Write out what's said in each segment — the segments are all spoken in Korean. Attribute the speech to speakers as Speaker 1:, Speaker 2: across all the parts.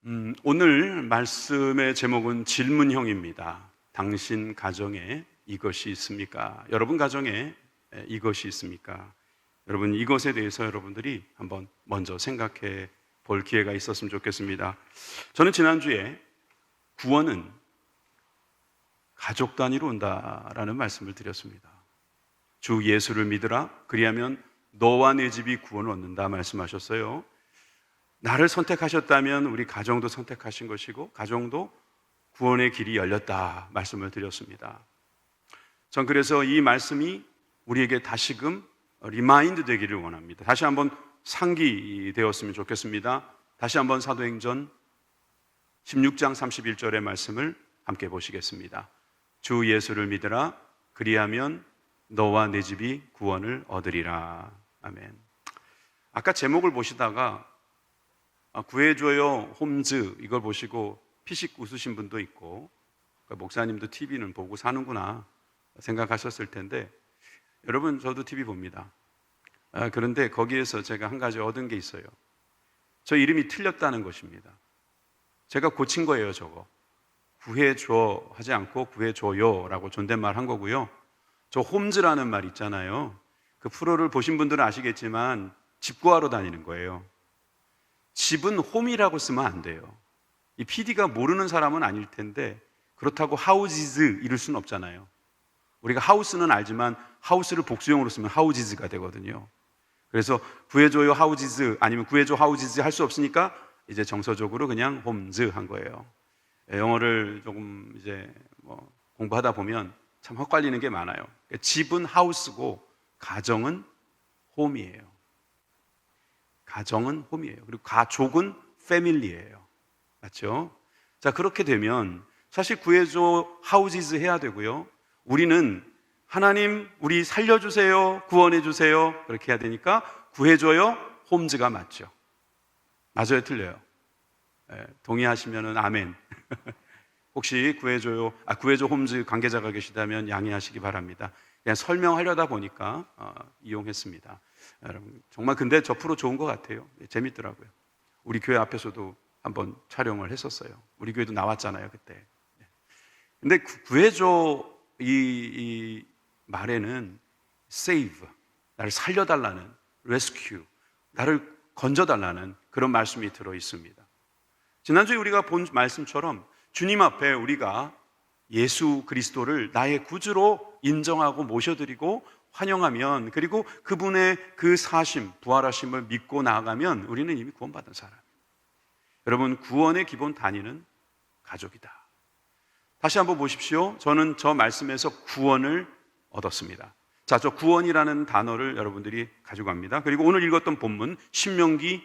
Speaker 1: 오늘 말씀의 제목은 질문형입니다. 당신 가정에 이것이 있습니까? 여러분 가정에 이것이 있습니까? 여러분, 이것에 대해서 여러분들이 한번 먼저 생각해 볼 기회가 있었으면 좋겠습니다. 저는 지난주에 구원은 가족 단위로 온다라는 말씀을 드렸습니다. 주 예수를 믿으라, 그리하면 너와 내 집이 구원을 얻는다 말씀하셨어요. 나를 선택하셨다면 우리 가정도 선택하신 것이고 가정도 구원의 길이 열렸다 말씀을 드렸습니다. 전 그래서 이 말씀이 우리에게 다시금 리마인드 되기를 원합니다. 다시 한번 상기되었으면 좋겠습니다. 다시 한번 사도행전 16장 31절의 말씀을 함께 보시겠습니다. 주 예수를 믿으라, 그리하면 너와 내 집이 구원을 얻으리라. 아멘. 아까 제목을 보시다가 구해줘요 홈즈 이걸 보시고 피식 웃으신 분도 있고, 목사님도 TV는 보고 사는구나 생각하셨을 텐데, 여러분 저도 TV 봅니다. 그런데 거기에서 제가 한 가지 얻은 게 있어요. 저 이름이 틀렸다는 것입니다. 제가 고친 거예요. 저거 구해줘 하지 않고 구해줘요 라고 존댓말 한 거고요. 저 홈즈라는 말 있잖아요. 그 프로를 보신 분들은 아시겠지만 집 구하러 다니는 거예요. 집은 홈이라고 쓰면 안 돼요. 이 PD가 모르는 사람은 아닐 텐데 그렇다고 하우지즈 이럴 수는 없잖아요. 우리가 하우스는 알지만 하우스를 복수형으로 쓰면 하우지즈가 되거든요. 그래서 구해줘요 하우지즈 아니면 구해줘 하우지즈 할 수 없으니까 이제 정서적으로 그냥 홈즈 한 거예요. 영어를 조금 이제 공부하다 보면 참 헛갈리는 게 많아요. 집은 하우스고 가정은 홈이에요. 가정은 홈이에요. 그리고 가족은 패밀리예요. 맞죠? 자, 그렇게 되면 사실 구해줘 하우지즈 해야 되고요. 우리는 하나님 우리 살려주세요, 구원해주세요 그렇게 해야 되니까 구해줘요 홈즈가 맞죠. 맞아요, 틀려요? 동의하시면은 아멘. 혹시 구해줘 홈즈 관계자가 계시다면 양해하시기 바랍니다. 그냥 설명하려다 보니까 이용했습니다. 여러분, 정말 근데 저 프로 좋은 것 같아요. 재밌더라고요. 우리 교회 앞에서도 한번 촬영을 했었어요. 우리 교회도 나왔잖아요, 그때. 근데 구해줘 이 말에는 save, 나를 살려달라는, rescue, 나를 건져달라는 그런 말씀이 들어 있습니다. 지난주에 우리가 본 말씀처럼 주님 앞에 우리가 예수 그리스도를 나의 구주로 인정하고 모셔드리고 환영하면, 그리고 그분의 그 사심, 부활하심을 믿고 나아가면 우리는 이미 구원받은 사람. 여러분, 구원의 기본 단위는 가족이다. 다시 한번 보십시오. 저는 저 말씀에서 구원을 얻었습니다. 자, 저 구원이라는 단어를 여러분들이 가져갑니다. 그리고 오늘 읽었던 본문 신명기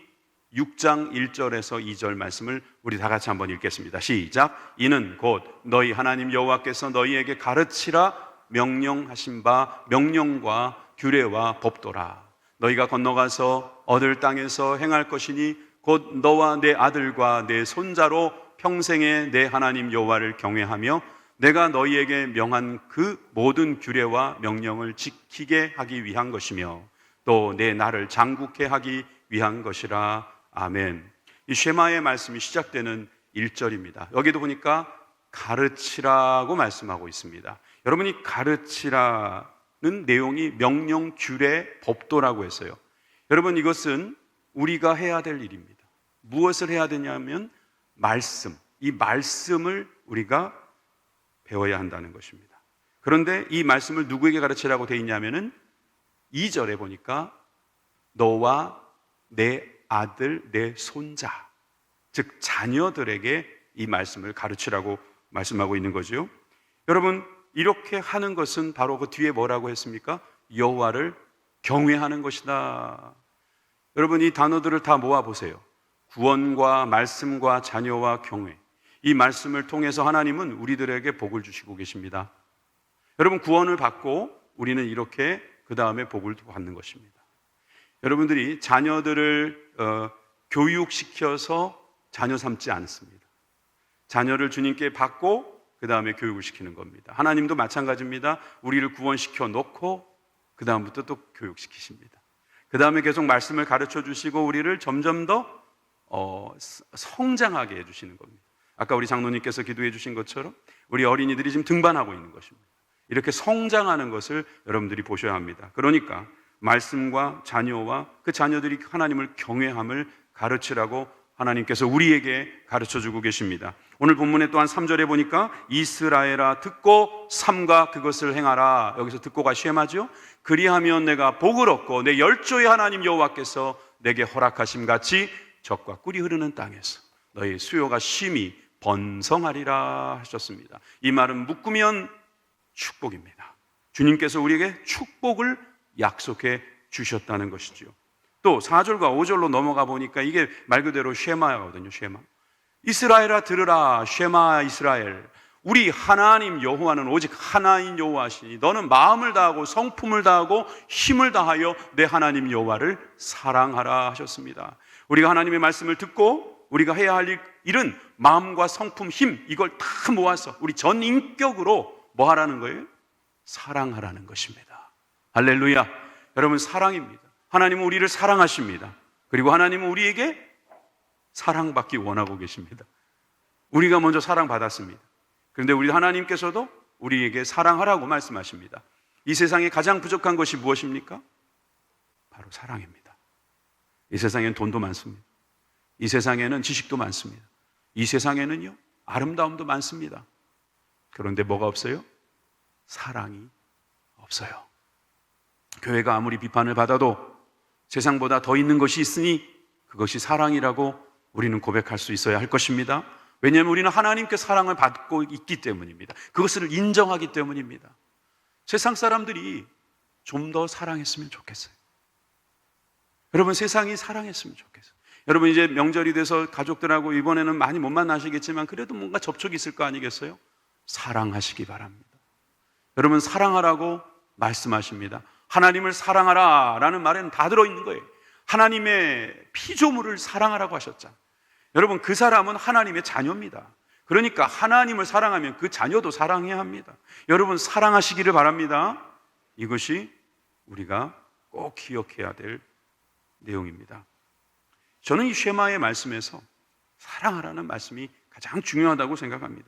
Speaker 1: 6장 1절에서 2절 말씀을 우리 다 같이 한번 읽겠습니다. 시작. 이는 곧 너희 하나님 여호와께서 너희에게 가르치라 명령하신 바 명령과 규례와 법도라. 너희가 건너가서 얻을 땅에서 행할 것이니 곧 너와 내 아들과 내 손자로 평생에 내 하나님 여호와를 경외하며 내가 너희에게 명한 그 모든 규례와 명령을 지키게 하기 위한 것이며 또 내 나를 장국케 하기 위한 것이라. 아멘. 이 쉐마의 말씀이 시작되는 1절입니다. 여기도 보니까 가르치라고 말씀하고 있습니다. 여러분이 가르치라는 내용이 명령, 규례, 법도라고 했어요. 여러분, 이것은 우리가 해야 될 일입니다. 무엇을 해야 되냐면 말씀, 이 말씀을 우리가 배워야 한다는 것입니다. 그런데 이 말씀을 누구에게 가르치라고 되어 있냐면은 2절에 보니까 너와 내 아들, 내 손자, 즉 자녀들에게 이 말씀을 가르치라고 말씀하고 있는 거죠. 여러분, 이렇게 하는 것은 바로 그 뒤에 뭐라고 했습니까? 여호와를 경외하는 것이다. 여러분, 이 단어들을 다 모아보세요. 구원과 말씀과 자녀와 경외. 이 말씀을 통해서 하나님은 우리들에게 복을 주시고 계십니다. 여러분, 구원을 받고 우리는 이렇게 그 다음에 복을 받는 것입니다. 여러분들이 자녀들을 교육시켜서 자녀 삼지 않습니다. 자녀를 주님께 받고 그 다음에 교육을 시키는 겁니다. 하나님도 마찬가지입니다. 우리를 구원시켜 놓고 그 다음부터 또 교육시키십니다. 그 다음에 계속 말씀을 가르쳐 주시고 우리를 점점 더 성장하게 해주시는 겁니다. 아까 우리 장로님께서 기도해 주신 것처럼 우리 어린이들이 지금 등반하고 있는 것입니다. 이렇게 성장하는 것을 여러분들이 보셔야 합니다. 그러니까 말씀과 자녀와 그 자녀들이 하나님을 경외함을 가르치라고 하나님께서 우리에게 가르쳐주고 계십니다. 오늘 본문에 또한 3절에 보니까 이스라엘아 듣고 삼가 그것을 행하라. 여기서 듣고가 쉐마죠. 그리하면 내가 복을 얻고 내 열조의 하나님 여호와께서 내게 허락하심 같이 젖과 꿀이 흐르는 땅에서 너희 수요가 심히 번성하리라 하셨습니다. 이 말은 묶으면 축복입니다. 주님께서 우리에게 축복을 약속해 주셨다는 것이죠. 또 4절과 5절로 넘어가 보니까 이게 말 그대로 쉐마거든요. 쉐마. 이스라엘아 들으라. 쉐마 이스라엘. 우리 하나님 여호와는 오직 하나인 여호와시니 너는 마음을 다하고 성품을 다하고 힘을 다하여 내 하나님 여호와를 사랑하라 하셨습니다. 우리가 하나님의 말씀을 듣고 우리가 해야 할 일은 마음과 성품, 힘 이걸 다 모아서 우리 전 인격으로 뭐 하라는 거예요? 사랑하라는 것입니다. 할렐루야. 여러분 사랑입니다. 하나님은 우리를 사랑하십니다. 그리고 하나님은 우리에게 사랑받기 원하고 계십니다. 우리가 먼저 사랑받았습니다. 그런데 우리 하나님께서도 우리에게 사랑하라고 말씀하십니다. 이 세상에 가장 부족한 것이 무엇입니까? 바로 사랑입니다. 이 세상에는 돈도 많습니다. 이 세상에는 지식도 많습니다. 이 세상에는요 아름다움도 많습니다. 그런데 뭐가 없어요? 사랑이 없어요. 교회가 아무리 비판을 받아도 세상보다 더 있는 것이 있으니 그것이 사랑이라고 우리는 고백할 수 있어야 할 것입니다. 왜냐하면 우리는 하나님께 사랑을 받고 있기 때문입니다. 그것을 인정하기 때문입니다. 세상 사람들이 좀 더 사랑했으면 좋겠어요. 여러분 세상이 사랑했으면 좋겠어요. 여러분 이제 명절이 돼서 가족들하고 이번에는 많이 못 만나시겠지만 그래도 뭔가 접촉이 있을 거 아니겠어요? 사랑하시기 바랍니다. 여러분 사랑하라고 말씀하십니다. 하나님을 사랑하라 라는 말에는 다 들어있는 거예요. 하나님의 피조물을 사랑하라고 하셨잖아요. 여러분 그 사람은 하나님의 자녀입니다. 그러니까 하나님을 사랑하면 그 자녀도 사랑해야 합니다. 여러분 사랑하시기를 바랍니다. 이것이 우리가 꼭 기억해야 될 내용입니다. 저는 이 쉐마의 말씀에서 사랑하라는 말씀이 가장 중요하다고 생각합니다.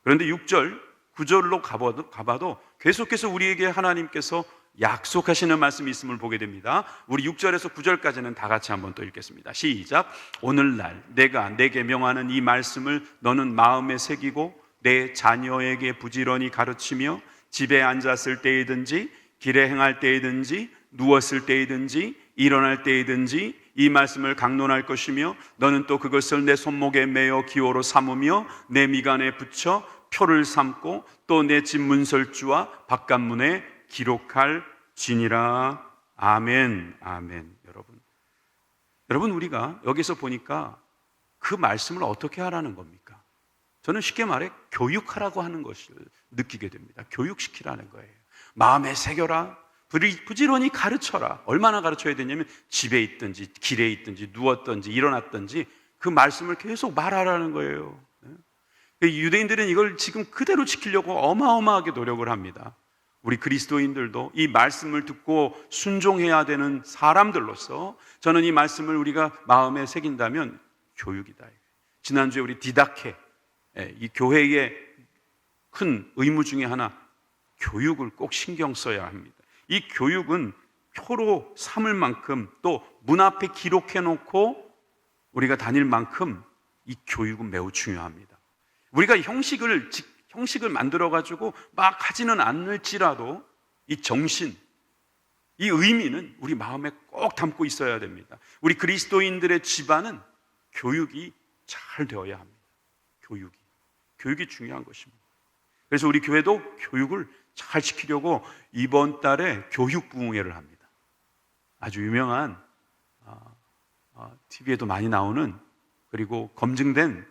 Speaker 1: 그런데 6절, 9절로 가봐도 계속해서 우리에게 하나님께서 약속하시는 말씀이 있음을 보게 됩니다. 우리 6절에서 9절까지는 다 같이 한번 또 읽겠습니다. 시작. 오늘날 내가 내게 명하는 이 말씀을 너는 마음에 새기고 내 자녀에게 부지런히 가르치며 집에 앉았을 때이든지 길에 행할 때이든지 누웠을 때이든지 일어날 때이든지 이 말씀을 강론할 것이며 너는 또 그것을 내 손목에 매어 기호로 삼으며 내 미간에 붙여 표를 삼고 또 내 집 문설주와 바깥문에 기록할 지니라. 아멘. 아멘. 여러분 우리가 여기서 보니까 그 말씀을 어떻게 하라는 겁니까? 저는 쉽게 말해 교육하라고 하는 것을 느끼게 됩니다. 교육시키라는 거예요. 마음에 새겨라. 부지런히 가르쳐라. 얼마나 가르쳐야 되냐면 집에 있든지 길에 있든지 누웠든지 일어났든지 그 말씀을 계속 말하라는 거예요. 유대인들은 이걸 지금 그대로 지키려고 어마어마하게 노력을 합니다. 우리 그리스도인들도 이 말씀을 듣고 순종해야 되는 사람들로서 저는 이 말씀을 우리가 마음에 새긴다면 교육이다. 지난주에 우리 디다케, 이 교회의 큰 의무 중에 하나, 교육을 꼭 신경 써야 합니다. 이 교육은 표로 삼을 만큼 또 문 앞에 기록해 놓고 우리가 다닐 만큼 이 교육은 매우 중요합니다. 우리가 형식을 만들어가지고 막 하지는 않을지라도 이 정신, 이 의미는 우리 마음에 꼭 담고 있어야 됩니다. 우리 그리스도인들의 집안은 교육이 잘 되어야 합니다. 교육이 중요한 것입니다. 그래서 우리 교회도 교육을 잘 지키려고 이번 달에 교육부흥회를 합니다. 아주 유명한 TV에도 많이 나오는, 그리고 검증된,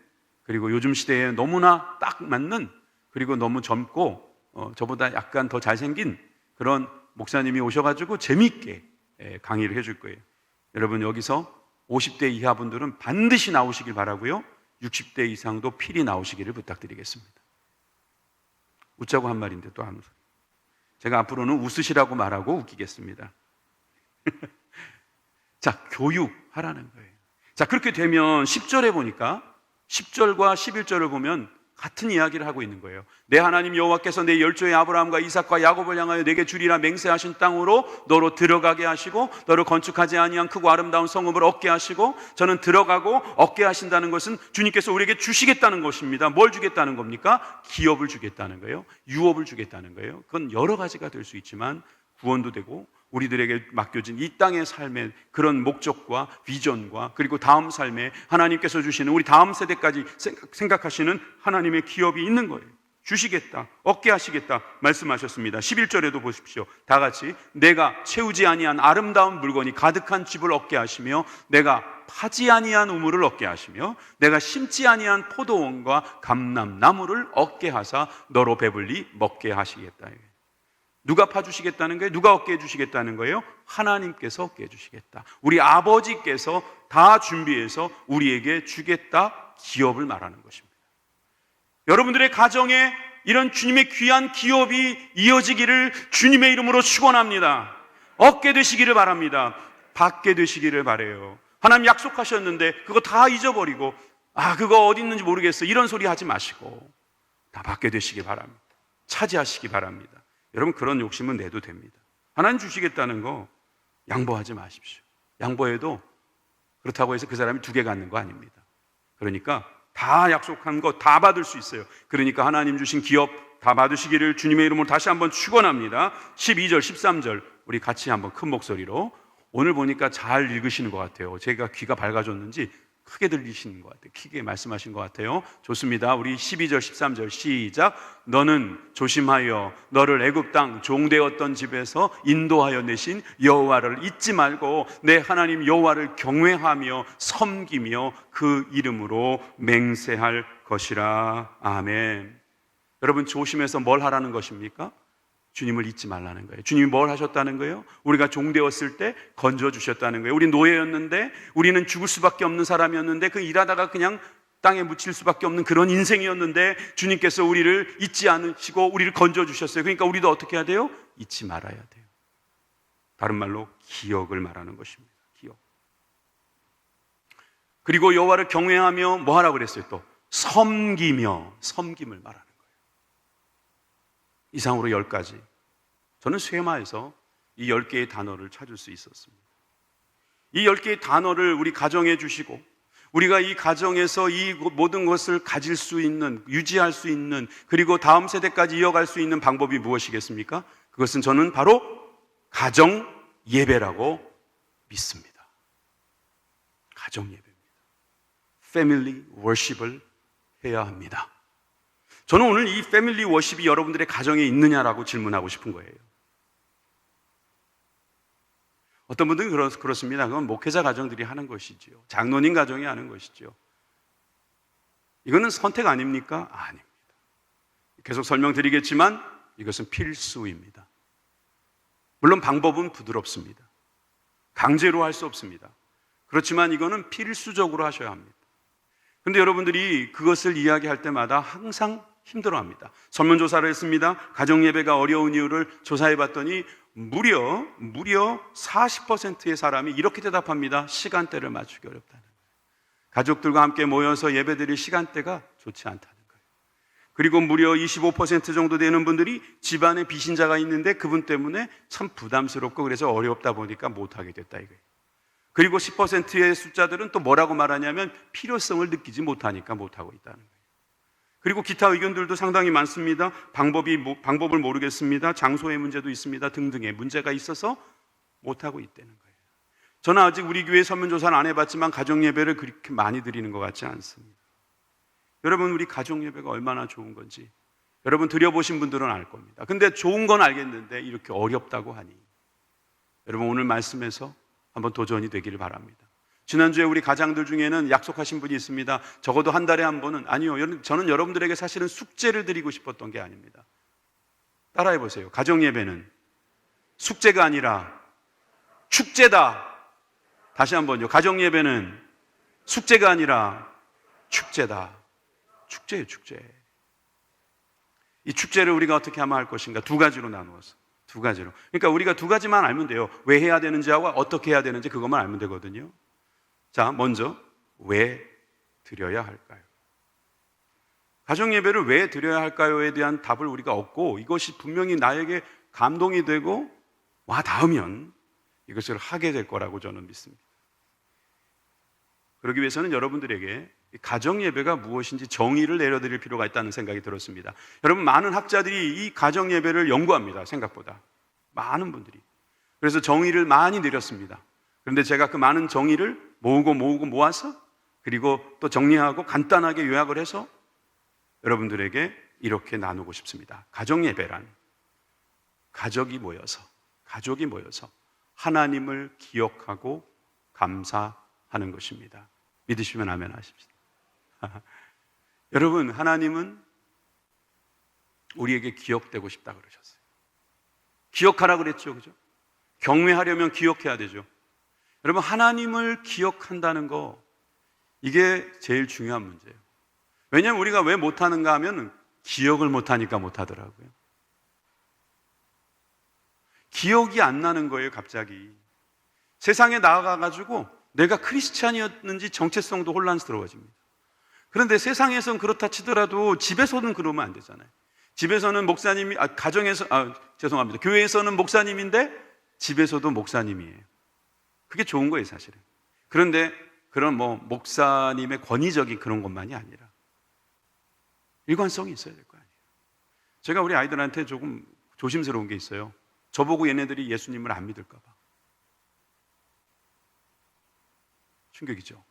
Speaker 1: 그리고 요즘 시대에 너무나 딱 맞는, 그리고 너무 젊고 저보다 약간 더 잘생긴 그런 목사님이 오셔가지고 재미있게 강의를 해줄 거예요. 여러분 여기서 50대 이하 분들은 반드시 나오시길 바라고요. 60대 이상도 필히 나오시기를 부탁드리겠습니다. 웃자고 한 말인데 또 안 웃어요. 제가 앞으로는 웃으시라고 말하고 웃기겠습니다. 자, 교육하라는 거예요. 자, 그렇게 되면 10절에 보니까 10절과 11절을 보면 같은 이야기를 하고 있는 거예요. 내 하나님 여호와께서 내 열조의 아브라함과 이삭과 야곱을 향하여 내게 주리라 맹세하신 땅으로 너로 들어가게 하시고 너를 건축하지 아니한 크고 아름다운 성읍을 얻게 하시고, 저는 들어가고 얻게 하신다는 것은 주님께서 우리에게 주시겠다는 것입니다. 뭘 주겠다는 겁니까? 기업을 주겠다는 거예요. 유업을 주겠다는 거예요. 그건 여러 가지가 될 수 있지만 구원도 되고 우리들에게 맡겨진 이 땅의 삶의 그런 목적과 비전과 그리고 다음 삶에 하나님께서 주시는 우리 다음 세대까지 생각하시는 하나님의 기업이 있는 거예요. 주시겠다, 얻게 하시겠다 말씀하셨습니다. 11절에도 보십시오. 다 같이 내가 채우지 아니한 아름다운 물건이 가득한 집을 얻게 하시며 내가 파지 아니한 우물을 얻게 하시며 내가 심지 아니한 포도원과 감람나무를 얻게 하사 너로 배불리 먹게 하시겠다. 누가 파주시겠다는 거예요? 누가 얻게 해주시겠다는 거예요? 하나님께서 얻게 해주시겠다. 우리 아버지께서 다 준비해서 우리에게 주겠다, 기업을 말하는 것입니다. 여러분들의 가정에 이런 주님의 귀한 기업이 이어지기를 주님의 이름으로 축원합니다. 얻게 되시기를 바랍니다. 받게 되시기를 바라요. 하나님 약속하셨는데 그거 다 잊어버리고 그거 어디 있는지 모르겠어 이런 소리 하지 마시고 다 받게 되시기 바랍니다. 차지하시기 바랍니다. 여러분, 그런 욕심은 내도 됩니다. 하나님 주시겠다는 거 양보하지 마십시오. 양보해도 그렇다고 해서 그 사람이 두 개 갖는 거 아닙니다. 그러니까 다 약속한 거 다 받을 수 있어요. 그러니까 하나님 주신 기업 다 받으시기를 주님의 이름으로 다시 한번 축원합니다. 12절 13절 우리 같이 한번 큰 목소리로. 오늘 보니까 잘 읽으시는 것 같아요. 제가 귀가 밝아졌는지 크게 들리시는 것 같아요. 크게 말씀하신 것 같아요. 좋습니다. 우리 12절 13절 시작. 너는 조심하여 너를 애굽 땅 종되었던 집에서 인도하여 내신 여호와를 잊지 말고 내 하나님 여호와를 경외하며 섬기며 그 이름으로 맹세할 것이라. 아멘. 여러분, 조심해서 뭘 하라는 것입니까? 주님을 잊지 말라는 거예요. 주님이 뭘 하셨다는 거예요? 우리가 종되었을 때 건져주셨다는 거예요. 우리 노예였는데, 우리는 죽을 수밖에 없는 사람이었는데, 그 일하다가 그냥 땅에 묻힐 수밖에 없는 그런 인생이었는데 주님께서 우리를 잊지 않으시고 우리를 건져주셨어요. 그러니까 우리도 어떻게 해야 돼요? 잊지 말아야 돼요. 다른 말로 기억을 말하는 것입니다. 기억. 그리고 여호와를 경외하며 뭐 하라고 그랬어요? 또 섬기며, 섬김을 말하는 거예요. 이상으로 10가지. 저는 쇠마에서 이 10개의 단어를 찾을 수 있었습니다. 이 10개의 단어를 우리 가정에 주시고 우리가 이 가정에서 이 모든 것을 가질 수 있는, 유지할 수 있는, 그리고 다음 세대까지 이어갈 수 있는 방법이 무엇이겠습니까? 그것은 저는 바로 가정 예배라고 믿습니다. 가정 예배입니다. 패밀리 워십을 해야 합니다. 저는 오늘 이 패밀리 워십이 여러분들의 가정에 있느냐라고 질문하고 싶은 거예요. 어떤 분들은 그렇습니다. 그건 목회자 가정들이 하는 것이지요. 장로님 가정이 하는 것이지요. 이거는 선택 아닙니까? 아닙니다. 계속 설명드리겠지만 이것은 필수입니다. 물론 방법은 부드럽습니다. 강제로 할 수 없습니다. 그렇지만 이거는 필수적으로 하셔야 합니다. 그런데 여러분들이 그것을 이야기할 때마다 항상 힘들어합니다. 설문조사를 했습니다. 가정예배가 어려운 이유를 조사해봤더니 무려 40%의 사람이 이렇게 대답합니다. 시간대를 맞추기 어렵다는 거예요. 가족들과 함께 모여서 예배드릴 시간대가 좋지 않다는 거예요. 그리고 무려 25% 정도 되는 분들이 집안에 비신자가 있는데 그분 때문에 참 부담스럽고 그래서 어렵다 보니까 못하게 됐다 이거예요. 그리고 10%의 숫자들은 또 뭐라고 말하냐면 필요성을 느끼지 못하니까 못하고 있다는 거예요. 그리고 기타 의견들도 상당히 많습니다. 방법을 모르겠습니다. 장소의 문제도 있습니다. 등등의 문제가 있어서 못하고 있다는 거예요. 저는 아직 우리 교회 설문조사는 안 해봤지만 가정예배를 그렇게 많이 드리는 것 같지 않습니다. 여러분, 우리 가정예배가 얼마나 좋은 건지 여러분 드려보신 분들은 알 겁니다. 근데 좋은 건 알겠는데 이렇게 어렵다고 하니 여러분 오늘 말씀에서 한번 도전이 되기를 바랍니다. 지난주에 우리 가장들 중에는 약속하신 분이 있습니다. 적어도 한 달에 한 번은. 아니요, 저는 여러분들에게 사실은 숙제를 드리고 싶었던 게 아닙니다. 따라해 보세요. 가정예배는 숙제가 아니라 축제다. 다시 한번요. 가정예배는 숙제가 아니라 축제다. 축제예요, 축제. 이 축제를 우리가 어떻게 하면 할 것인가? 두 가지로 나누어서. 두 가지로. 그러니까 우리가 두 가지만 알면 돼요. 왜 해야 되는지하고 어떻게 해야 되는지 그것만 알면 되거든요. 자, 먼저 왜 드려야 할까요? 가정 예배를 왜 드려야 할까요에 대한 답을 우리가 얻고 이것이 분명히 나에게 감동이 되고 와 닿으면 이것을 하게 될 거라고 저는 믿습니다. 그러기 위해서는 여러분들에게 가정 예배가 무엇인지 정의를 내려드릴 필요가 있다는 생각이 들었습니다. 여러분, 많은 학자들이 이 가정 예배를 연구합니다. 생각보다 많은 분들이. 그래서 정의를 많이 내렸습니다. 그런데 제가 그 많은 정의를 모으고 모아서 그리고 또 정리하고 간단하게 요약을 해서 여러분들에게 이렇게 나누고 싶습니다. 가정 예배란 가족이 모여서 하나님을 기억하고 감사하는 것입니다. 믿으시면 아멘 하십시오. 여러분, 하나님은 우리에게 기억되고 싶다 그러셨어요. 기억하라 그랬죠, 그죠? 경외하려면 기억해야 되죠. 여러분, 하나님을 기억한다는 거, 이게 제일 중요한 문제예요. 왜냐하면 우리가 왜 못하는가 하면 기억을 못하니까 못하더라고요. 기억이 안 나는 거예요, 갑자기. 세상에 나아가가지고 내가 크리스찬이었는지 정체성도 혼란스러워집니다. 그런데 세상에선 그렇다 치더라도 집에서는 그러면 안 되잖아요. 집에서는 목사님이, 교회에서는 목사님인데 집에서도 목사님이에요. 그게 좋은 거예요, 사실은. 그런데 그런 목사님의 권위적인 그런 것만이 아니라 일관성이 있어야 될 거 아니에요. 제가 우리 아이들한테 조금 조심스러운 게 있어요. 저보고 얘네들이 예수님을 안 믿을까 봐. 충격이죠.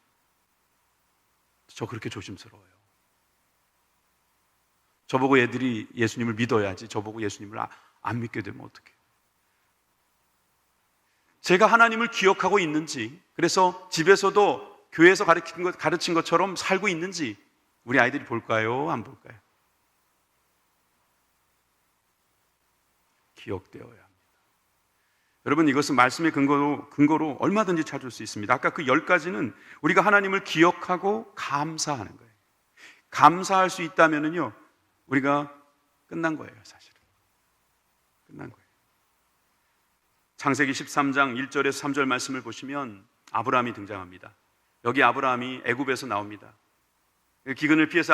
Speaker 1: 저 그렇게 조심스러워요. 저보고 애들이 예수님을 믿어야지 저보고 예수님을 안 믿게 되면 어떡해요. 제가 하나님을 기억하고 있는지, 그래서 집에서도 교회에서 가르친 것처럼 살고 있는지 우리 아이들이 볼까요? 안 볼까요? 기억되어야 합니다. 여러분, 이것은 말씀의 근거로 얼마든지 찾을 수 있습니다. 아까 그 10가지는 우리가 하나님을 기억하고 감사하는 거예요. 감사할 수 있다면요, 우리가 끝난 거예요, 사실은. 끝난 거예요. 창세기 13장 1절에서 3절 말씀을 보시면 아브라함이 등장합니다. 여기 아브라함이 애굽에서 나옵니다. 기근을 피해서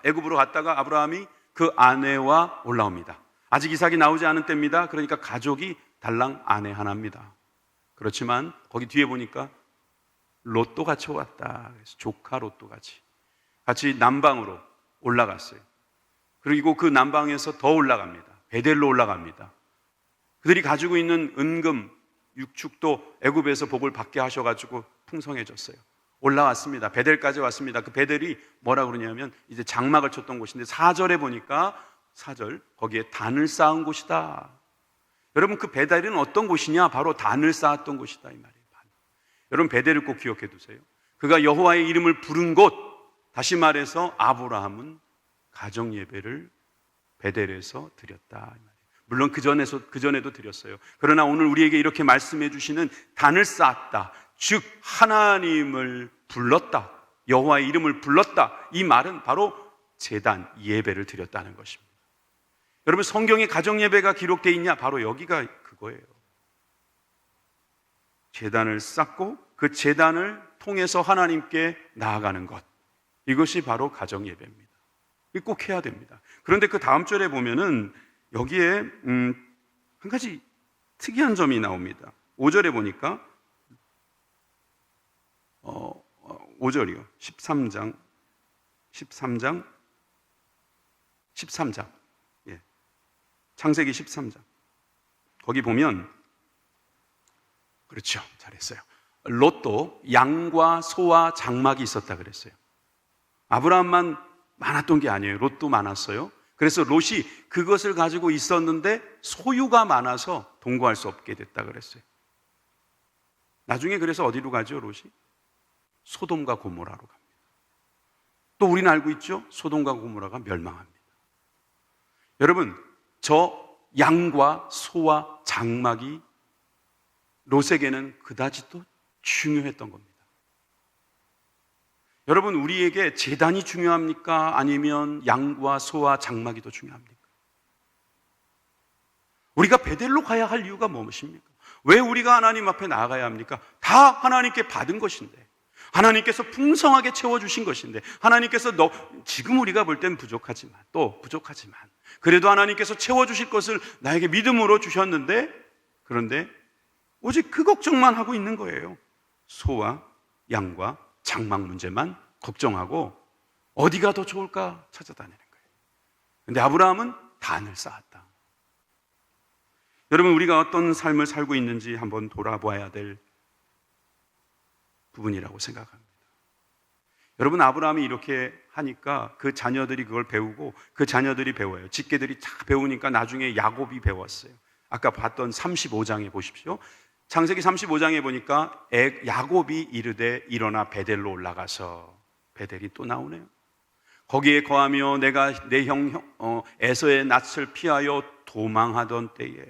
Speaker 1: 애굽으로 갔다가 아브라함이 그 아내와 올라옵니다. 아직 이삭이 나오지 않은 때입니다. 그러니까 가족이 달랑 아내 하나입니다. 그렇지만 거기 뒤에 보니까 롯도 같이 왔다. 그래서 조카 롯도 같이 남방으로 올라갔어요. 그리고 그 남방에서 더 올라갑니다. 베델로 올라갑니다. 그들이 가지고 있는 은금, 육축도 애굽에서 복을 받게 하셔가지고 풍성해졌어요. 올라왔습니다. 베델까지 왔습니다. 그 베델이 뭐라 그러냐면 이제 장막을 쳤던 곳인데 4절에 보니까 4절 거기에 단을 쌓은 곳이다. 여러분, 그 베델은 어떤 곳이냐? 바로 단을 쌓았던 곳이다 이 말이에요. 여러분, 베델을 꼭 기억해 두세요. 그가 여호와의 이름을 부른 곳, 다시 말해서 아브라함은 가정 예배를 베델에서 드렸다 이 말이에요. 물론 그 전에도 드렸어요. 그러나 오늘 우리에게 이렇게 말씀해 주시는 단을 쌓았다, 즉 하나님을 불렀다, 여호와의 이름을 불렀다, 이 말은 바로 제단 예배를 드렸다는 것입니다. 여러분, 성경에 가정 예배가 기록되어 있냐? 바로 여기가 그거예요. 제단을 쌓고 그 제단을 통해서 하나님께 나아가는 것, 이것이 바로 가정 예배입니다. 이거 꼭 해야 됩니다. 그런데 그 다음 절에 보면은 여기에 한 가지 특이한 점이 나옵니다. 5절에 보니까 5절이요. 13장. 예. 창세기 13장. 거기 보면, 그렇죠. 잘했어요. 롯도 양과 소와 장막이 있었다 그랬어요. 아브라함만 많았던 게 아니에요. 롯도 많았어요. 그래서 롯이 그것을 가지고 있었는데 소유가 많아서 동거할 수 없게 됐다 그랬어요. 나중에 그래서 어디로 가죠, 롯이? 소돔과 고모라로 갑니다. 또 우리는 알고 있죠? 소돔과 고모라가 멸망합니다. 여러분, 저 양과 소와 장막이 롯에게는 그다지 또 중요했던 겁니다. 여러분, 우리에게 제단이 중요합니까? 아니면 양과 소와 장막이 더 중요합니까? 우리가 베델로 가야 할 이유가 무엇입니까? 왜 우리가 하나님 앞에 나아가야 합니까? 다 하나님께 받은 것인데, 하나님께서 풍성하게 채워주신 것인데, 하나님께서 지금 우리가 볼 땐 부족하지만, 그래도 하나님께서 채워주실 것을 나에게 믿음으로 주셨는데, 그런데 오직 그 걱정만 하고 있는 거예요. 소와 양과 장막 문제만 걱정하고 어디가 더 좋을까 찾아다니는 거예요. 그런데 아브라함은 단을 쌓았다. 여러분, 우리가 어떤 삶을 살고 있는지 한번 돌아봐야 될 부분이라고 생각합니다. 여러분, 아브라함이 이렇게 하니까 그 자녀들이 그걸 배우고 그 자녀들이 배워요. 직계들이 다 배우니까 나중에 야곱이 배웠어요. 아까 봤던 35장에 보십시오. 창세기 35장에 보니까 야곱이 이르되 일어나 베델로 올라가서, 베델이 또 나오네요. 거기에 거하며 내가 내 형 에서의 낯을 피하여 도망하던 때에,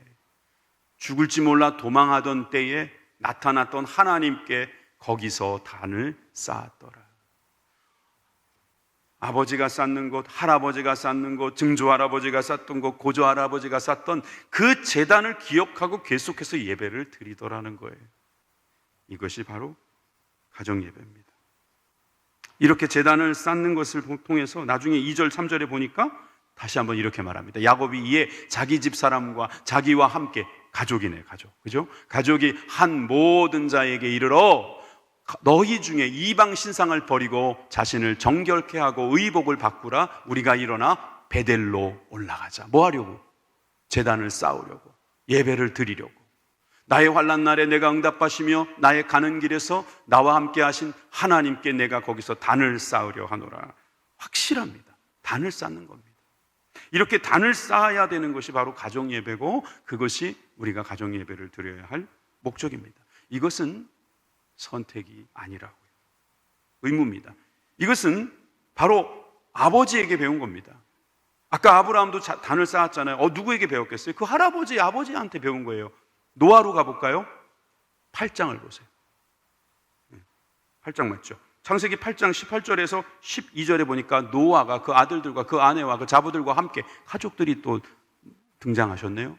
Speaker 1: 죽을지 몰라 도망하던 때에 나타났던 하나님께 거기서 단을 쌓았더라. 아버지가 쌓는 곳, 할아버지가 쌓는 곳, 증조할아버지가 쌓던 곳, 고조할아버지가 쌓던 그 제단을 기억하고 계속해서 예배를 드리더라는 거예요. 이것이 바로 가정예배입니다. 이렇게 제단을 쌓는 것을 통해서 나중에 2절, 3절에 보니까 다시 한번 이렇게 말합니다. 야곱이 이에 자기 집 사람과 자기와 함께, 가족이네, 그죠? 가족이 한 모든 자에게 이르러 너희 중에 이방 신상을 버리고 자신을 정결케 하고 의복을 바꾸라. 우리가 일어나 베델로 올라가자. 뭐 하려고? 제단을 쌓으려고, 예배를 드리려고. 나의 환난 날에 내가 응답하시며 나의 가는 길에서 나와 함께 하신 하나님께 내가 거기서 단을 쌓으려 하노라. 확실합니다. 단을 쌓는 겁니다. 이렇게 단을 쌓아야 되는 것이 바로 가정예배고, 그것이 우리가 가정예배를 드려야 할 목적입니다. 이것은 선택이 아니라고요. 의무입니다. 이것은 바로 아버지에게 배운 겁니다. 아까 아브라함도 단을 쌓았잖아요. 누구에게 배웠겠어요? 그 할아버지, 아버지한테 배운 거예요. 노아로 가볼까요? 8장을 보세요. 8장 맞죠? 창세기 8장 18절에서 12절에 보니까 노아가 그 아들들과 그 아내와 그 자부들과 함께, 가족들이 또 등장하셨네요.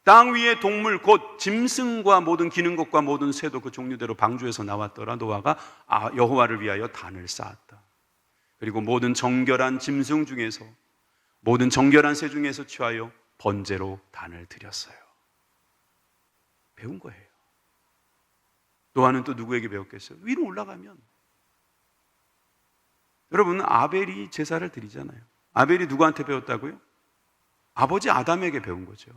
Speaker 1: 땅 위의 동물 곧 짐승과 모든 기는 것과 모든 새도 그 종류대로 방주에서 나왔더라. 노아가 여호와를 위하여 단을 쌓았다. 그리고 모든 정결한 짐승 중에서, 모든 정결한 새 중에서 취하여 번제로 단을 드렸어요. 배운 거예요. 노아는 또 누구에게 배웠겠어요? 위로 올라가면, 여러분, 아벨이 제사를 드리잖아요. 아벨이 누구한테 배웠다고요? 아버지 아담에게 배운 거죠.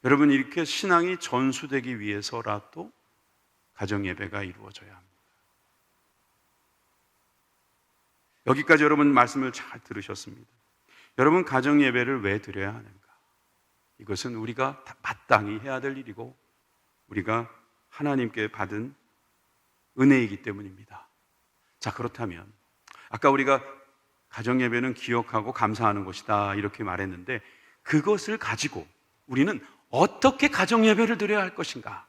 Speaker 1: 여러분, 이렇게 신앙이 전수되기 위해서라도 가정예배가 이루어져야 합니다. 여기까지 여러분 말씀을 잘 들으셨습니다. 여러분, 가정예배를 왜 드려야 하는가? 이것은 우리가 마땅히 해야 될 일이고 우리가 하나님께 받은 은혜이기 때문입니다. 자, 그렇다면 아까 우리가 가정예배는 기억하고 감사하는 것이다 이렇게 말했는데, 그것을 가지고 우리는 어떻게 가정예배를 드려야 할 것인가?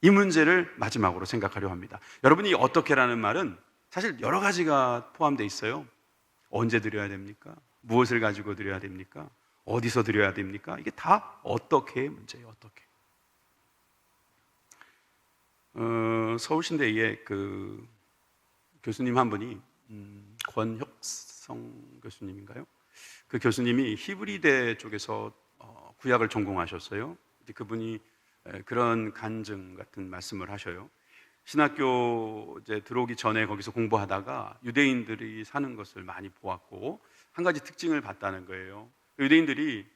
Speaker 1: 이 문제를 마지막으로 생각하려 합니다. 여러분이 어떻게라는 말은 사실 여러 가지가 포함되어 있어요. 언제 드려야 됩니까? 무엇을 가지고 드려야 됩니까? 어디서 드려야 됩니까? 이게 다 어떻게의 문제예요. 어떻게. 서울신대에 그 교수님 한 분이 권혁성 교수님인가요? 그 교수님이 히브리대 쪽에서 구약을 전공하셨어요. 그분이 그런 간증 같은 말씀을 하셔요. 신학교 이제 들어오기 전에 거기서 공부하다가 유대인들이 사는 것을 많이 보았고 한 가지 특징을 봤다는 거예요. 유대인들이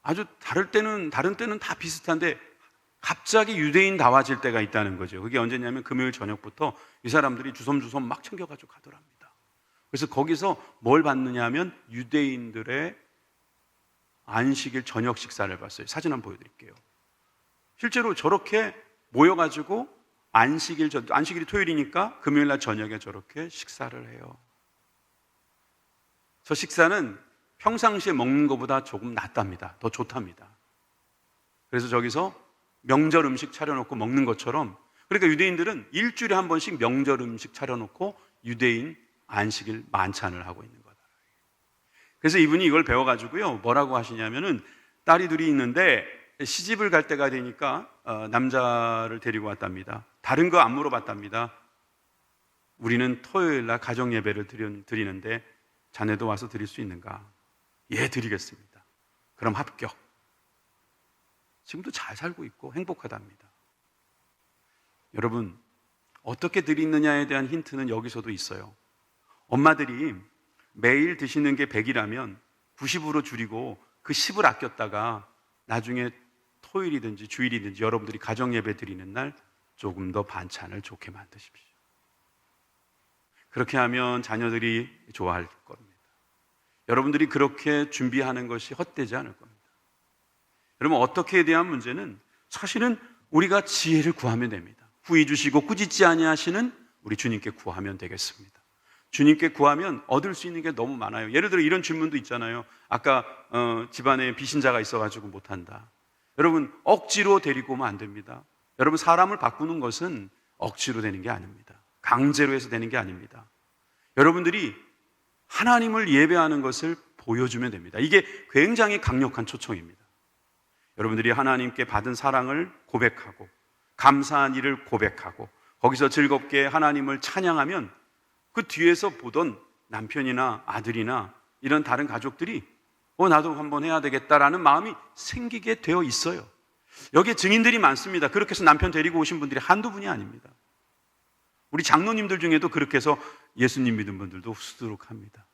Speaker 1: 아주 다른 때는 다 비슷한데 갑자기 유대인다워질 때가 있다는 거죠. 그게 언제냐면 금요일 저녁부터 이 사람들이 주섬주섬 막 챙겨가지고 가더랍니다. 그래서 거기서 뭘 봤느냐 하면 유대인들의 안식일 저녁 식사를 봤어요. 사진 한번 보여드릴게요. 실제로 저렇게 모여가지고 안식일이 토요일이니까 금요일날 저녁에 저렇게 식사를 해요. 저 식사는 평상시에 먹는 것보다 조금 낫답니다. 더 좋답니다. 그래서 저기서 명절 음식 차려놓고 먹는 것처럼, 그러니까 유대인들은 일주일에 한 번씩 명절 음식 차려놓고 유대인 안식일 만찬을 하고 있는 거다. 그래서 이분이 이걸 배워가지고요, 뭐라고 하시냐면은 딸이 둘이 있는데 시집을 갈 때가 되니까 남자를 데리고 왔답니다. 다른 거 안 물어봤답니다. 우리는 토요일 날 가정 예배를 드리는데 자네도 와서 드릴 수 있는가? 예, 드리겠습니다. 그럼 합격. 지금도 잘 살고 있고 행복하답니다. 여러분, 어떻게 드리느냐에 대한 힌트는 여기서도 있어요. 엄마들이 매일 드시는 게 100이라면 90으로 줄이고 그 10을 아꼈다가 나중에 토요일이든지 주일이든지 여러분들이 가정 예배 드리는 날 조금 더 반찬을 좋게 만드십시오. 그렇게 하면 자녀들이 좋아할 겁니다. 여러분들이 그렇게 준비하는 것이 헛되지 않을 겁니다. 여러분, 어떻게에 대한 문제는 사실은 우리가 지혜를 구하면 됩니다. 후히 주시고 꾸짖지 아니하시는 우리 주님께 구하면 되겠습니다. 주님께 구하면 얻을 수 있는 게 너무 많아요. 예를 들어 이런 질문도 있잖아요. 아까 집안에 비신자가 있어가지고 못한다. 여러분, 억지로 데리고 오면 안 됩니다. 여러분, 사람을 바꾸는 것은 억지로 되는 게 아닙니다. 강제로 해서 되는 게 아닙니다. 여러분들이 하나님을 예배하는 것을 보여주면 됩니다. 이게 굉장히 강력한 초청입니다. 여러분들이 하나님께 받은 사랑을 고백하고 감사한 일을 고백하고 거기서 즐겁게 하나님을 찬양하면 그 뒤에서 보던 남편이나 아들이나 이런 다른 가족들이 나도 한번 해야 되겠다라는 마음이 생기게 되어 있어요. 여기에 증인들이 많습니다. 그렇게 해서 남편 데리고 오신 분들이 한두 분이 아닙니다. 우리 장로님들 중에도 그렇게 해서 예수님 믿은 분들도 수두룩합니다.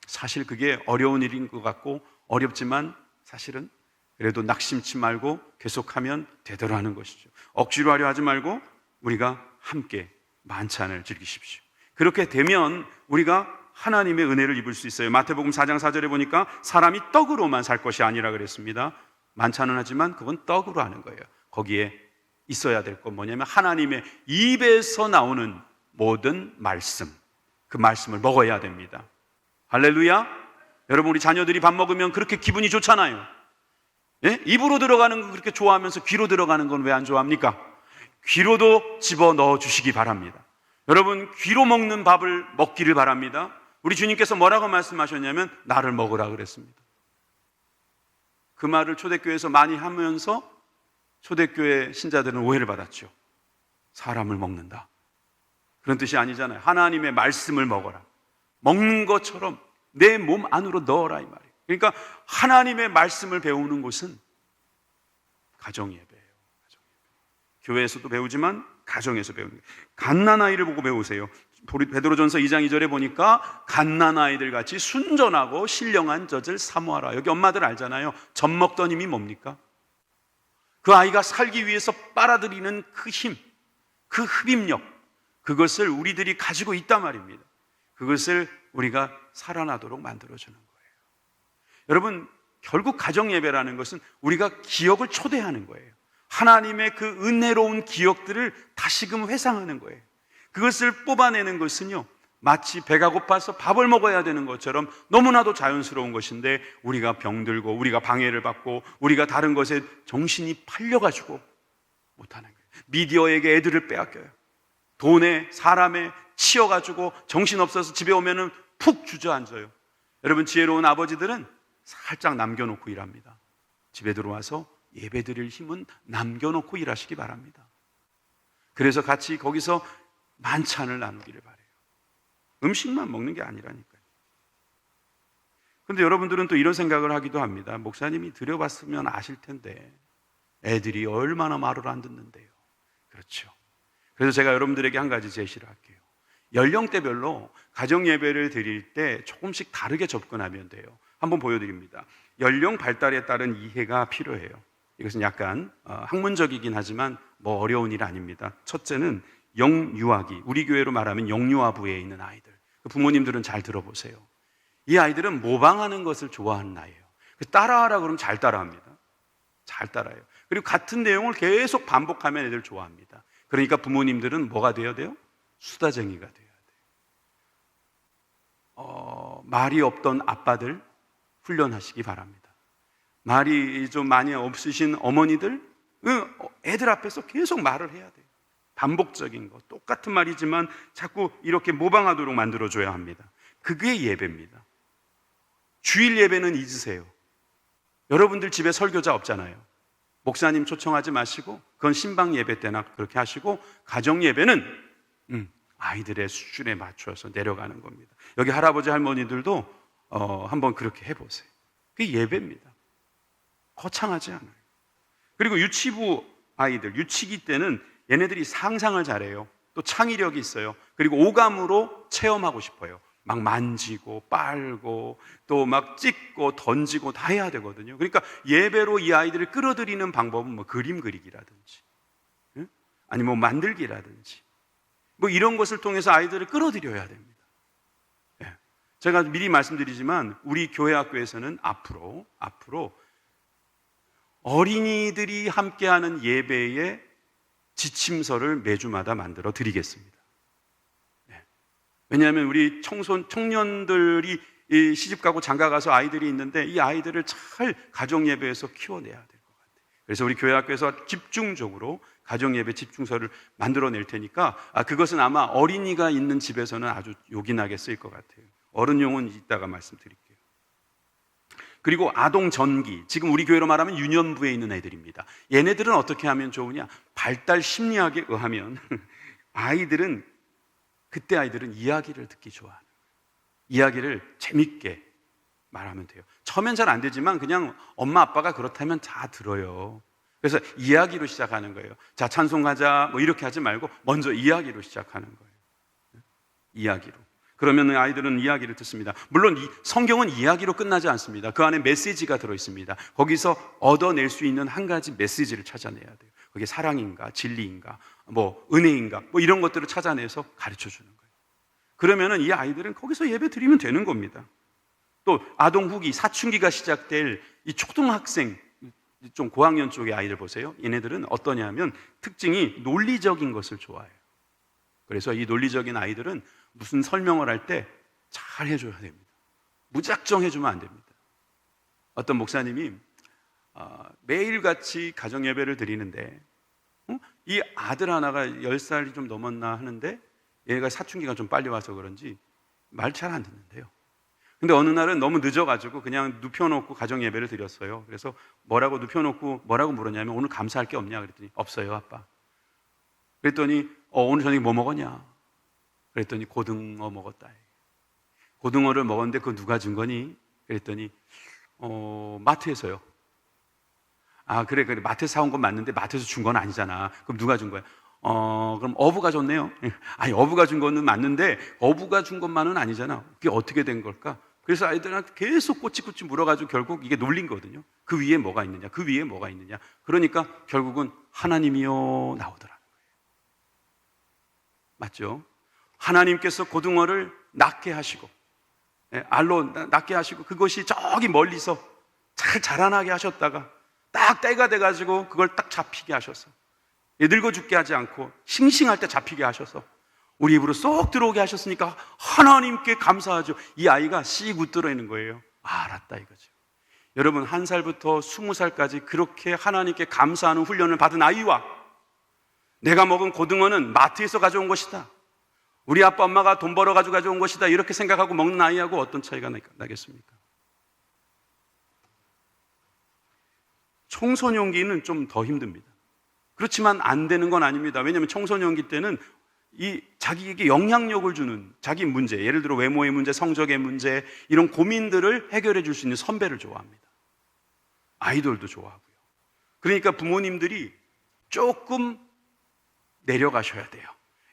Speaker 1: 사실 그게 어려운 일인 것 같고 어렵지만 사실은 그래도 낙심치 말고 계속하면 되도록 하는 것이죠. 억지로 하려 하지 말고 우리가 함께 만찬을 즐기십시오. 그렇게 되면 우리가 하나님의 은혜를 입을 수 있어요. 마태복음 4장 4절에 보니까 사람이 떡으로만 살 것이 아니라 그랬습니다. 만찬은 하지만 그건 떡으로 하는 거예요. 거기에 있어야 될 건 뭐냐면 하나님의 입에서 나오는 모든 말씀, 그 말씀을 먹어야 됩니다. 할렐루야. 여러분, 우리 자녀들이 밥 먹으면 그렇게 기분이 좋잖아요. 예? 입으로 들어가는 거 그렇게 좋아하면서 귀로 들어가는 건 왜 안 좋아합니까? 귀로도 집어넣어 주시기 바랍니다. 여러분, 귀로 먹는 밥을 먹기를 바랍니다. 우리 주님께서 뭐라고 말씀하셨냐면 나를 먹으라 그랬습니다. 그 말을 초대교회에서 많이 하면서 초대교회 신자들은 오해를 받았죠. 사람을 먹는다, 그런 뜻이 아니잖아요. 하나님의 말씀을 먹어라. 먹는 것처럼 내 몸 안으로 넣어라, 이 말이에요. 그러니까 하나님의 말씀을 배우는 곳은 가정예배예요. 교회에서도 배우지만 가정에서 배우는 거예요. 갓난아이를 보고 배우세요. 베드로전서 2장 2절에 보니까 갓난아이들 같이 순전하고 신령한 젖을 사모하라. 여기 엄마들 알잖아요. 젖 먹던 힘이 뭡니까? 그 아이가 살기 위해서 빨아들이는 그 힘, 그 흡입력, 그것을 우리들이 가지고 있단 말입니다. 그것을 우리가 살아나도록 만들어주는 거예요. 여러분, 결국 가정예배라는 것은 우리가 기억을 초대하는 거예요. 하나님의 그 은혜로운 기억들을 다시금 회상하는 거예요. 그것을 뽑아내는 것은요, 마치 배가 고파서 밥을 먹어야 되는 것처럼 너무나도 자연스러운 것인데 우리가 병들고 우리가 방해를 받고 우리가 다른 것에 정신이 팔려가지고 못하는 거예요. 미디어에게 애들을 빼앗겨요. 돈에 사람에 치여가지고 정신없어서 집에 오면은 푹 주저앉아요. 여러분, 지혜로운 아버지들은 살짝 남겨놓고 일합니다. 집에 들어와서 예배드릴 힘은 남겨놓고 일하시기 바랍니다. 그래서 같이 거기서 만찬을 나누기를 바라요. 음식만 먹는 게 아니라니까요. 그런데 여러분들은 또 이런 생각을 하기도 합니다. 목사님이 드려봤으면 아실 텐데 애들이 얼마나 말을 안 듣는데요. 그렇죠. 그래서 제가 여러분들에게 한 가지 제시를 할게요. 연령대별로 가정예배를 드릴 때 조금씩 다르게 접근하면 돼요. 한번 보여드립니다. 연령 발달에 따른 이해가 필요해요. 이것은 약간 학문적이긴 하지만 뭐 어려운 일 아닙니다. 첫째는 영유아기, 우리 교회로 말하면 영유아부에 있는 아이들. 부모님들은 잘 들어보세요. 이 아이들은 모방하는 것을 좋아하는 아이예요. 따라하라 그러면 잘 따라합니다. 잘 따라해요. 그리고 같은 내용을 계속 반복하면 애들 좋아합니다. 그러니까 부모님들은 뭐가 되어야 돼요? 수다쟁이가 되어야 돼요. 말이 없던 아빠들 훈련하시기 바랍니다. 말이 좀 많이 없으신 어머니들, 애들 앞에서 계속 말을 해야 돼요. 반복적인 거, 똑같은 말이지만 자꾸 이렇게 모방하도록 만들어줘야 합니다. 그게 예배입니다. 주일 예배는 잊으세요. 여러분들 집에 설교자 없잖아요. 목사님 초청하지 마시고 그건 신방 예배 때나 그렇게 하시고 가정 예배는 아이들의 수준에 맞춰서 내려가는 겁니다. 여기 할아버지 할머니들도 한번 그렇게 해보세요. 그게 예배입니다. 거창하지 않아요. 그리고 유치부 아이들, 유치기 때는 얘네들이 상상을 잘해요. 또 창의력이 있어요. 그리고 오감으로 체험하고 싶어요. 막 만지고 빨고 또 막 찍고 던지고 다 해야 되거든요. 그러니까 예배로 이 아이들을 끌어들이는 방법은 뭐 그림 그리기라든지 아니면 뭐 만들기라든지 뭐 이런 것을 통해서 아이들을 끌어들여야 됩니다. 제가 미리 말씀드리지만 우리 교회 학교에서는 앞으로 어린이들이 함께하는 예배의 지침서를 매주마다 만들어 드리겠습니다. 왜냐하면 우리 청년들이 시집가고 장가가서 아이들이 있는데 이 아이들을 잘 가정예배에서 키워내야 될 것 같아요. 그래서 우리 교회학교에서 집중적으로 가정예배 집중서를 만들어낼 테니까 그것은 아마 어린이가 있는 집에서는 아주 요긴하게 쓰일 것 같아요. 어른용은 이따가 말씀드릴게요. 그리고 아동 전기, 지금 우리 교회로 말하면 유년부에 있는 애들입니다. 얘네들은 어떻게 하면 좋으냐? 발달 심리학에 의하면 그때 아이들은 이야기를 듣기 좋아하는 거예요. 이야기를 재밌게 말하면 돼요. 처음엔 잘 안 되지만 그냥 엄마 아빠가 그렇다면 다 들어요. 그래서 이야기로 시작하는 거예요. 자, 찬송하자 뭐 이렇게 하지 말고 먼저 이야기로 시작하는 거예요. 이야기로. 그러면 아이들은 이야기를 듣습니다. 물론 성경은 이야기로 끝나지 않습니다. 그 안에 메시지가 들어있습니다. 거기서 얻어낼 수 있는 한 가지 메시지를 찾아내야 돼요. 그게 사랑인가 진리인가 뭐 은혜인가 뭐 이런 것들을 찾아내서 가르쳐 주는 거예요. 그러면은 이 아이들은 거기서 예배 드리면 되는 겁니다. 또 아동 후기 사춘기가 시작될 이 초등학생 좀 고학년 쪽의 아이들 보세요. 얘네들은 어떠냐면 특징이 논리적인 것을 좋아해요. 그래서 이 논리적인 아이들은 무슨 설명을 할 때 잘 해줘야 됩니다. 무작정 해주면 안 됩니다. 어떤 목사님이 매일같이 가정예배를 드리는데 이 아들 하나가 10살이 좀 넘었나 하는데 얘가 사춘기가 좀 빨리 와서 그런지 말 잘 안 듣는데요. 근데 어느 날은 너무 늦어가지고 그냥 눕혀놓고 가정예배를 드렸어요. 그래서 뭐라고 눕혀놓고 뭐라고 물었냐면 오늘 감사할 게 없냐 그랬더니 없어요 아빠. 그랬더니 오늘 저녁에 뭐 먹었냐 그랬더니 고등어 먹었다. 고등어를 먹었는데 그거 누가 준 거니? 그랬더니 마트에서요. 그래 마트에서 사온 건 맞는데 마트에서 준 건 아니잖아. 그럼 누가 준 거야? 그럼 어부가 줬네요. 아니 어부가 준 거는 맞는데 어부가 준 것만은 아니잖아. 그게 어떻게 된 걸까? 그래서 아이들한테 계속 꼬치꼬치 물어가지고 결국 이게 놀린 거거든요. 그 위에 뭐가 있느냐? 그 위에 뭐가 있느냐? 그러니까 결국은 하나님이요 나오더라는 거예요. 맞죠? 하나님께서 고등어를 낫게 하시고 알로 낫게 하시고 그것이 저기 멀리서 잘 자라나게 하셨다가 딱 때가 돼가지고 그걸 딱 잡히게 하셔서 늙어 죽게 하지 않고 싱싱할 때 잡히게 하셔서 우리 입으로 쏙 들어오게 하셨으니까 하나님께 감사하죠. 이 아이가 씩 웃들어 있는 거예요. 알았다 이거죠. 여러분 1살부터 20살까지 그렇게 하나님께 감사하는 훈련을 받은 아이와 내가 먹은 고등어는 마트에서 가져온 것이다, 우리 아빠 엄마가 돈 벌어가지고 가져온 것이다 이렇게 생각하고 먹는 아이하고 어떤 차이가 나겠습니까? 청소년기는 좀 더 힘듭니다. 그렇지만 안 되는 건 아닙니다. 왜냐하면 청소년기 때는 이 자기에게 영향력을 주는 자기 문제, 예를 들어 외모의 문제, 성적의 문제 이런 고민들을 해결해 줄 수 있는 선배를 좋아합니다. 아이돌도 좋아하고요. 그러니까 부모님들이 조금 내려가셔야 돼요.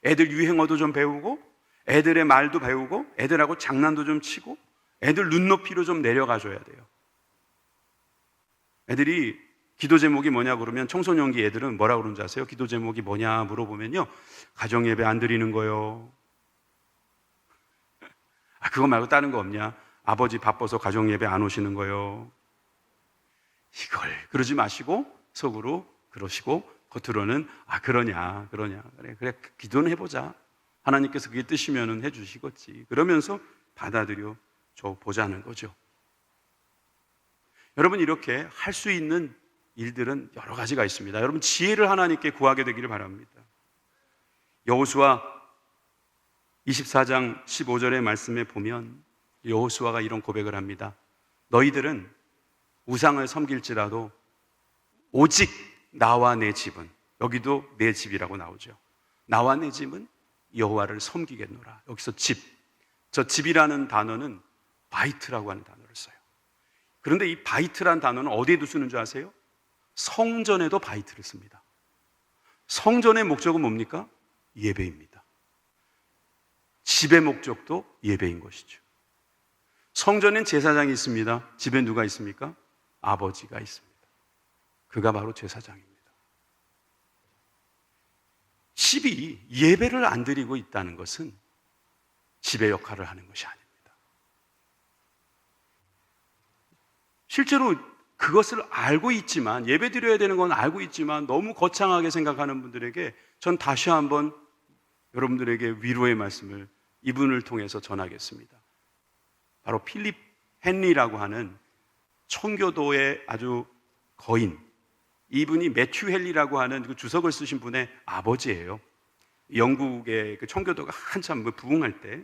Speaker 1: 애들 유행어도 좀 배우고 애들의 말도 배우고 애들하고 장난도 좀 치고 애들 눈높이로 좀 내려가줘야 돼요. 애들이 기도 제목이 뭐냐 그러면 청소년기 애들은 뭐라 그러는지 아세요? 기도 제목이 뭐냐 물어보면요, 가정예배 안 드리는 거요. 그거 말고 다른 거 없냐? 아버지 바빠서 가정예배 안 오시는 거요. 이걸 그러지 마시고 속으로 그러시고 겉으로는 그러냐 그래 기도는 해보자, 하나님께서 그게 뜻이면 해주시겠지 그러면서 받아들여 줘 보자는 거죠. 여러분 이렇게 할 수 있는 일들은 여러 가지가 있습니다. 여러분 지혜를 하나님께 구하게 되기를 바랍니다. 여호수아 24장 15절의 말씀에 보면 여호수아가 이런 고백을 합니다. 너희들은 우상을 섬길지라도 오직 나와 내 집은, 여기도 내 집이라고 나오죠. 나와 내 집은 여호와를 섬기겠노라. 여기서 집, 저 집이라는 단어는 바이트라고 하는 단어를 써요. 그런데 이 바이트라는 단어는 어디에도 쓰는 줄 아세요? 성전에도 바이트를 씁니다. 성전의 목적은 뭡니까? 예배입니다. 집의 목적도 예배인 것이죠. 성전엔 제사장이 있습니다. 집에 누가 있습니까? 아버지가 있습니다. 그가 바로 제사장입니다. 집이 예배를 안 드리고 있다는 것은 집의 역할을 하는 것이 아닙니다. 실제로 그것을 알고 있지만, 예배 드려야 되는 건 알고 있지만 너무 거창하게 생각하는 분들에게 전 다시 한번 여러분들에게 위로의 말씀을 이분을 통해서 전하겠습니다. 바로 필립 헨리라고 하는 청교도의 아주 거인, 이분이 매튜 헨리라고 하는 그 주석을 쓰신 분의 아버지예요. 영국의 그 청교도가 한참 부흥할 때,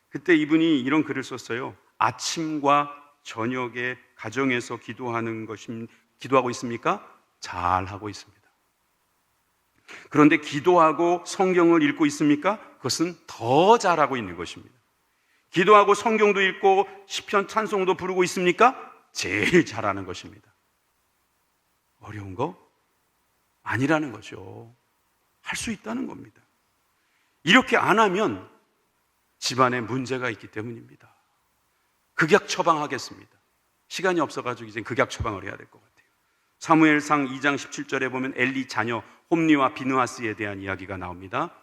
Speaker 1: 그때 이분이 이런 글을 썼어요. 아침과 저녁에 가정에서 기도하고 있습니까? 잘 하고 있습니다. 그런데 기도하고 성경을 읽고 있습니까? 그것은 더 잘하고 있는 것입니다. 기도하고 성경도 읽고 시편 찬송도 부르고 있습니까? 제일 잘하는 것입니다. 어려운 거? 아니라는 거죠. 할 수 있다는 겁니다. 이렇게 안 하면 집안에 문제가 있기 때문입니다. 극약 처방하겠습니다. 시간이 없어가지고 이제 극약 처방을 해야 될 것 같아요. 사무엘상 2장 17절에 보면 엘리 자녀 홈리와 비느하스에 대한 이야기가 나옵니다.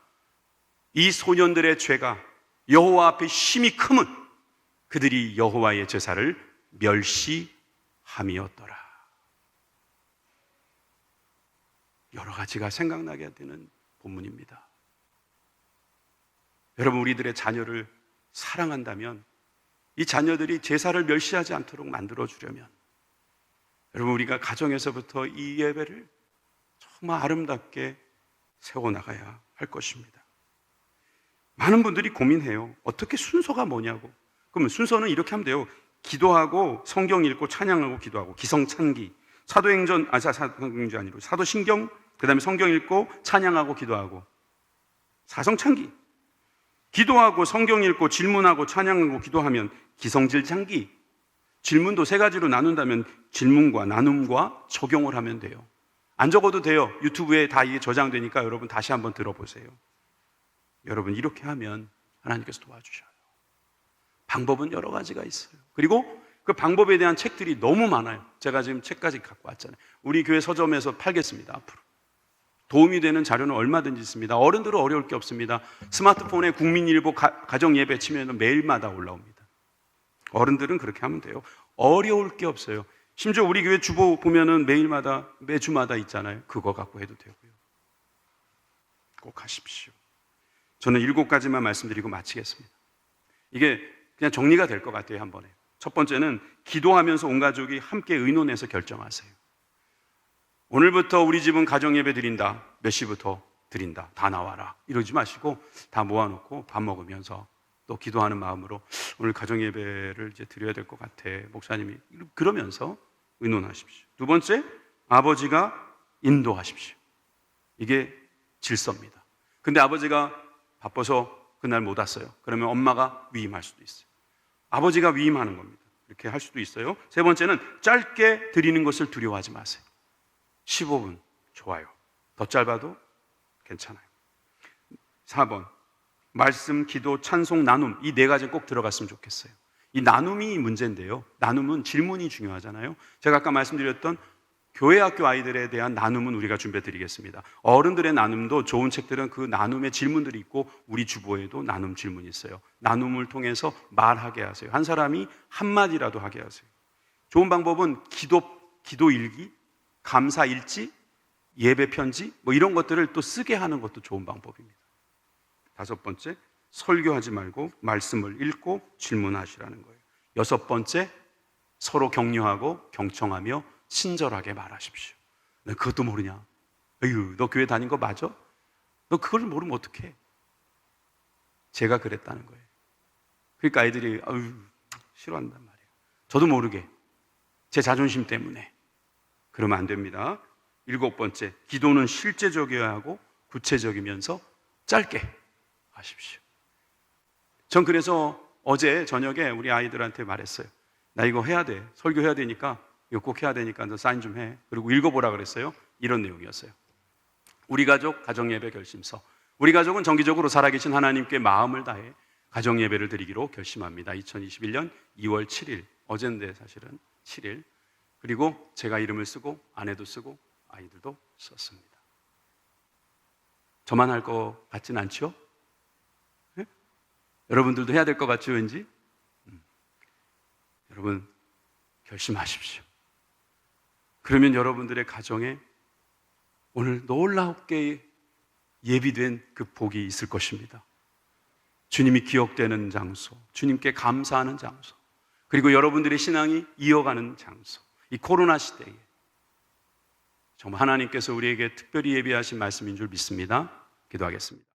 Speaker 1: 이 소년들의 죄가 여호와 앞에 심히 크면 그들이 여호와의 제사를 멸시함이었더라. 여러 가지가 생각나게 되는 본문입니다. 여러분, 우리들의 자녀를 사랑한다면 이 자녀들이 제사를 멸시하지 않도록 만들어주려면, 여러분, 우리가 가정에서부터 이 예배를 정말 아름답게 세워나가야 할 것입니다. 많은 분들이 고민해요. 어떻게 순서가 뭐냐고. 그러면 순서는 이렇게 하면 돼요. 기도하고 성경 읽고 찬양하고 기도하고, 기성찬기, 사도행전 아니고 사도신경, 그 다음에 성경 읽고 찬양하고 기도하고, 사성찬기. 기도하고 성경 읽고 질문하고 찬양하고 기도하면 기성질찬기. 질문도 세 가지로 나눈다면 질문과 나눔과 적용을 하면 돼요. 안 적어도 돼요. 유튜브에 다 이게 저장되니까 여러분 다시 한번 들어보세요. 여러분, 이렇게 하면 하나님께서 도와주셔요. 방법은 여러 가지가 있어요. 그리고 그 방법에 대한 책들이 너무 많아요. 제가 지금 책까지 갖고 왔잖아요. 우리 교회 서점에서 팔겠습니다. 앞으로 도움이 되는 자료는 얼마든지 있습니다. 어른들은 어려울 게 없습니다. 스마트폰에 국민일보 가정예배 치면 매일마다 올라옵니다. 어른들은 그렇게 하면 돼요. 어려울 게 없어요. 심지어 우리 교회 주보 보면은 매주마다 있잖아요. 그거 갖고 해도 되고요. 꼭 하십시오. 저는 7가지만 말씀드리고 마치겠습니다. 이게 그냥 정리가 될 것 같아요, 한 번에. 첫 번째는 기도하면서 온 가족이 함께 의논해서 결정하세요. 오늘부터 우리 집은 가정예배 드린다. 몇 시부터 드린다. 다 나와라. 이러지 마시고 다 모아놓고 밥 먹으면서 또 기도하는 마음으로 오늘 가정예배를 이제 드려야 될 것 같아. 목사님이 그러면서 의논하십시오. 두 번째, 아버지가 인도하십시오. 이게 질서입니다. 근데 아버지가 바빠서 그날 못 왔어요. 그러면 엄마가 위임할 수도 있어요. 아버지가 위임하는 겁니다. 이렇게 할 수도 있어요. 세 번째는 짧게 드리는 것을 두려워하지 마세요. 15분 좋아요. 더 짧아도 괜찮아요. 4번, 말씀, 기도, 찬송, 나눔, 이 4가지 꼭 들어갔으면 좋겠어요. 이 나눔이 문제인데요. 나눔은 질문이 중요하잖아요. 제가 아까 말씀드렸던 교회학교 아이들에 대한 나눔은 우리가 준비해 드리겠습니다. 어른들의 나눔도 좋은 책들은 그 나눔의 질문들이 있고 우리 주보에도 나눔 질문이 있어요. 나눔을 통해서 말하게 하세요. 한 사람이 한마디라도 하게 하세요. 좋은 방법은 기도 일기, 감사 일지, 예배 편지, 이런 것들을 또 쓰게 하는 것도 좋은 방법입니다. 5번째, 설교하지 말고 말씀을 읽고 질문하시라는 거예요. 6번째, 서로 격려하고 경청하며 친절하게 말하십시오. 너 그것도 모르냐? 에휴, 너 교회 다닌 거 맞아? 너 그걸 모르면 어떡해? 제가 그랬다는 거예요. 그러니까 아이들이 싫어한단 말이에요. 저도 모르게 제 자존심 때문에. 그러면 안 됩니다. 7번째, 기도는 실제적이어야 하고 구체적이면서 짧게 하십시오. 전 그래서 어제 저녁에 우리 아이들한테 말했어요. 나 이거 해야 돼. 설교해야 되니까, 이거 꼭 해야 되니까 너 사인 좀 해. 그리고 읽어보라 그랬어요. 이런 내용이었어요. 우리 가족 가정예배 결심서. 우리 가족은 정기적으로 살아계신 하나님께 마음을 다해 가정예배를 드리기로 결심합니다. 2021년 2월 7일, 어젠데 사실은 7일. 그리고 제가 이름을 쓰고 아내도 쓰고 아이들도 썼습니다. 저만 할 것 같진 않죠? 네? 여러분들도 해야 될 것 같죠, 왠지? 여러분, 결심하십시오. 그러면 여러분들의 가정에 오늘 놀랍게 예비된 그 복이 있을 것입니다. 주님이 기억되는 장소, 주님께 감사하는 장소, 그리고 여러분들의 신앙이 이어가는 장소. 이 코로나 시대에 정말 하나님께서 우리에게 특별히 예비하신 말씀인 줄 믿습니다. 기도하겠습니다.